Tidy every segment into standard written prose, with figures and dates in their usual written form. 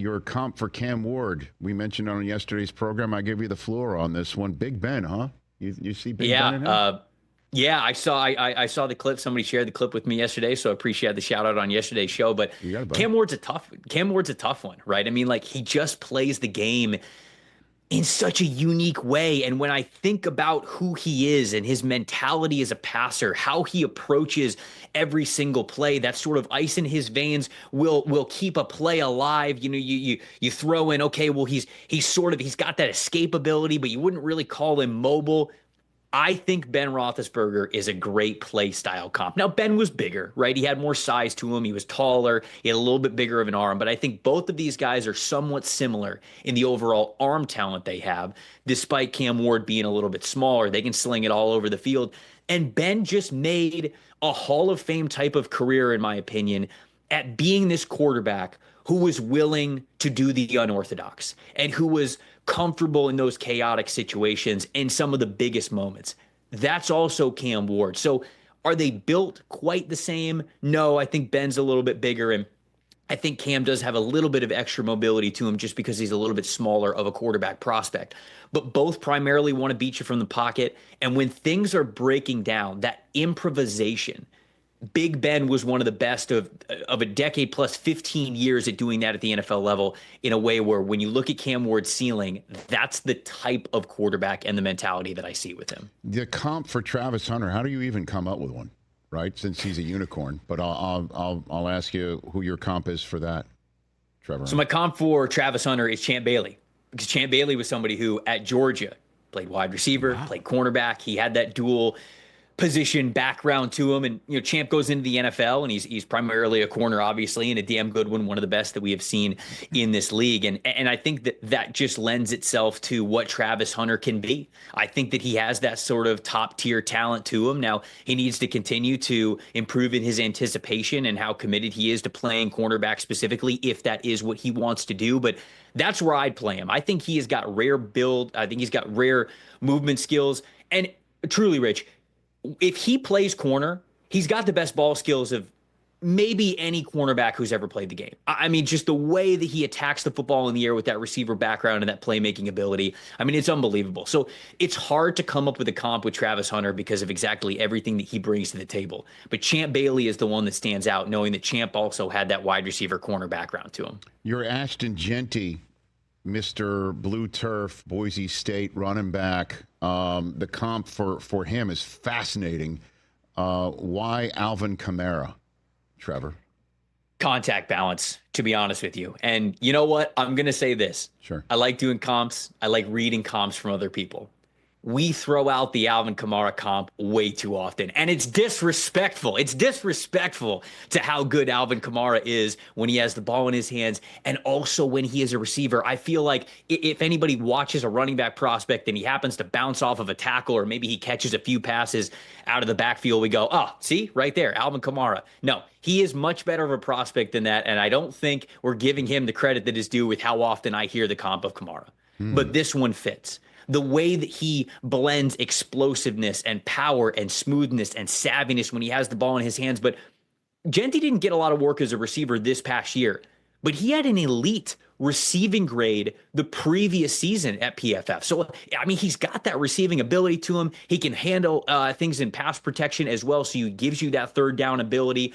Your comp for Cam Ward. We mentioned on yesterday's program. I give you the floor on this one. Big Ben, huh? You see Big Ben in him? Yeah, I saw the clip. Somebody shared the clip with me yesterday, so I appreciate the shout out on yesterday's show. But You got it, buddy. Cam Ward's a tough one, right? I mean, like he just plays the game in such a unique way. And when I think about who he is and his mentality as a passer, how he approaches every single play, that sort of ice in his veins will keep a play alive. You know, you throw in, okay, well, he's got that escapability, but you wouldn't really call him mobile. I think Ben Roethlisberger is a great play style comp. Now, Ben was bigger, right? He had more size to him. He was taller. He had a little bit bigger of an arm. But I think both of these guys are somewhat similar in the overall arm talent they have, despite Cam Ward being a little bit smaller. They can sling it all over the field. And Ben just made a Hall of Fame type of career, in my opinion, at being this quarterback who was willing to do the unorthodox and who was comfortable in those chaotic situations in some of the biggest moments. That's also Cam Ward. So are they built quite the same? No, I think Ben's a little bit bigger, and I think Cam does have a little bit of extra mobility to him just because he's a little bit smaller of a quarterback prospect. But both primarily want to beat you from the pocket. And when things are breaking down, that improvisation, Big Ben was one of the best of a decade plus 15 years at doing that at the NFL level in a way where when you look at Cam Ward's ceiling, that's the type of quarterback and the mentality that I see with him. The comp for Travis Hunter, how do you even come up with one, right? Since he's a unicorn. But I'll ask you who your comp is for that, Trevor. So my comp for Travis Hunter is Champ Bailey, because Champ Bailey was somebody who at Georgia played wide receiver, played cornerback. He had that dual position background to him, and Champ goes into the NFL and he's primarily a corner, obviously, and a damn good one of the best that we have seen in this league. And I think that just lends itself to what Travis Hunter can be. I think that he has that sort of top tier talent to him. Now he needs to continue to improve in his anticipation and how committed he is to playing cornerback specifically, if that is what he wants to do. But that's where I'd play him. I think he has got rare build. I think he's got rare movement skills. And truly, Rich, if he plays corner, he's got the best ball skills of maybe any cornerback who's ever played the game. I mean, just the way that he attacks the football in the air with that receiver background and that playmaking ability, I mean, it's unbelievable. So it's hard to come up with a comp with Travis Hunter because of exactly everything that he brings to the table. But Champ Bailey is the one that stands out, knowing that Champ also had that wide receiver corner background to him. You're Ashton Jeanty, Mr. Blue Turf, Boise State running back. The comp for him is fascinating. Why Alvin Kamara, Trevor? Contact balance, to be honest with you. And you know what? I'm going to say this. Sure. I like doing comps. I like reading comps from other people. We throw out the Alvin Kamara comp way too often, and it's disrespectful. It's disrespectful to how good Alvin Kamara is when he has the ball in his hands and also when he is a receiver. I feel like if anybody watches a running back prospect and he happens to bounce off of a tackle, or maybe he catches a few passes out of the backfield, we go, oh, see, right there, Alvin Kamara. No, he is much better of a prospect than that, and I don't think we're giving him the credit that is due with how often I hear the comp of Kamara. But this one fits. The way that he blends explosiveness and power and smoothness and savviness when he has the ball in his hands. But Jeanty didn't get a lot of work as a receiver this past year, but he had an elite receiving grade the previous season at PFF. So, I mean, he's got that receiving ability to him. He can handle things in pass protection as well, so he gives you that third down ability.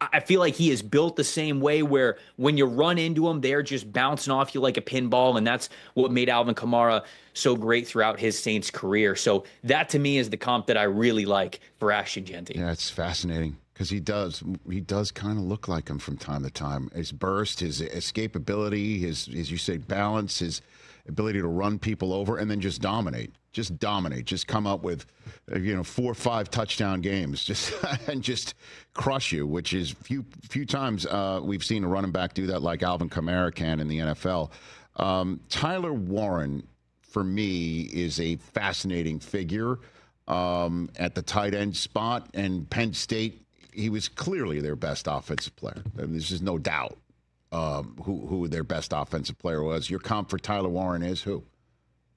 I feel like he is built the same way, where when you run into him, they're just bouncing off you like a pinball, and that's what made Alvin Kamara so great throughout his Saints career. So that, to me, is the comp that I really like for Ashton Jeanty. Yeah, it's fascinating because he does kind of look like him from time to time. His burst, his escapability, his, as you say, balance, his ability to run people over and then just dominate. Just come up with, 4 or 5 touchdown games, and just crush you, which is few times we've seen a running back do that like Alvin Kamara can in the NFL. Tyler Warren, for me, is a fascinating figure at the tight end spot, and Penn State, he was clearly their best offensive player. There's just no doubt who their best offensive player was. Your comp for Tyler Warren is who,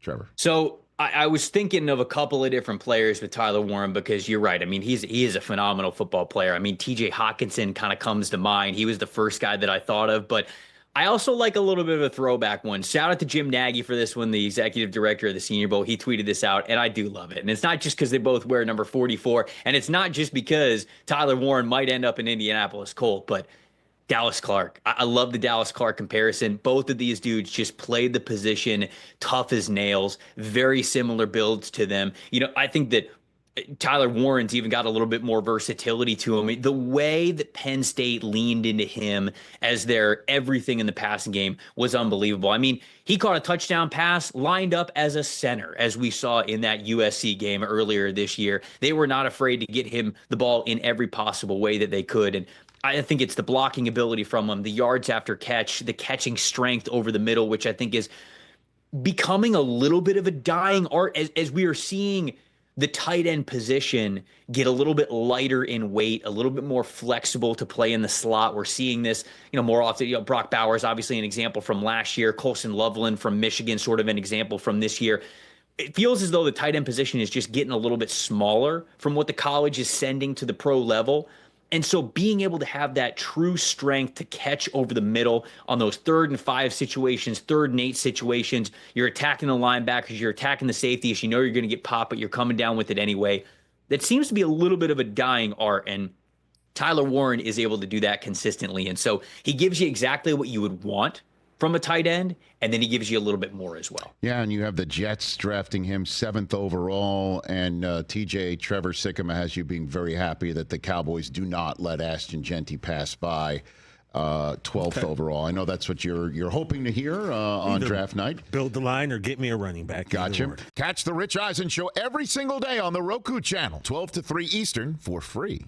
Trevor? So I was thinking of a couple of different players with Tyler Warren, because you're right. I mean, he is a phenomenal football player. I mean, TJ Hawkinson kind of comes to mind. He was the first guy that I thought of, but I also like a little bit of a throwback one. Shout out to Jim Nagy for this one, the executive director of the Senior Bowl. He tweeted this out, and I do love it. And it's not just because they both wear number 44, and it's not just because Tyler Warren might end up in Indianapolis Colt, but Dallas Clark. I love the Dallas Clark comparison. Both of these dudes just played the position tough as nails, very similar builds to them. I think that Tyler Warren's even got a little bit more versatility to him. The way that Penn State leaned into him as their everything in the passing game was unbelievable. I mean, he caught a touchdown pass lined up as a center, as we saw in that USC game earlier this year. They were not afraid to get him the ball in every possible way that they could. And I think it's the blocking ability from him, the yards after catch, the catching strength over the middle, which I think is becoming a little bit of a dying art as we are seeing the tight end position get a little bit lighter in weight, a little bit more flexible to play in the slot. We're seeing this, more often. Brock Bowers, obviously an example from last year. Colson Loveland from Michigan, sort of an example from this year. It feels as though the tight end position is just getting a little bit smaller from what the college is sending to the pro level. And so being able to have that true strength to catch over the middle on those 3rd and 5 situations, 3rd and 8 situations, you're attacking the linebackers, you're attacking the safeties, you're going to get popped, but you're coming down with it anyway. That seems to be a little bit of a dying art, and Tyler Warren is able to do that consistently. And so he gives you exactly what you would want from a tight end, and then he gives you a little bit more as well. Yeah, and you have the Jets drafting him 7th overall, and TJ Trevor Sikkema has you being very happy that the Cowboys do not let Ashton Jeanty pass by 12th overall. I know that's what you're hoping to hear on draft night. Build the line or get me a running back. Gotcha. Catch the Rich Eisen Show every single day on the Roku channel, 12 to 3 Eastern, for free.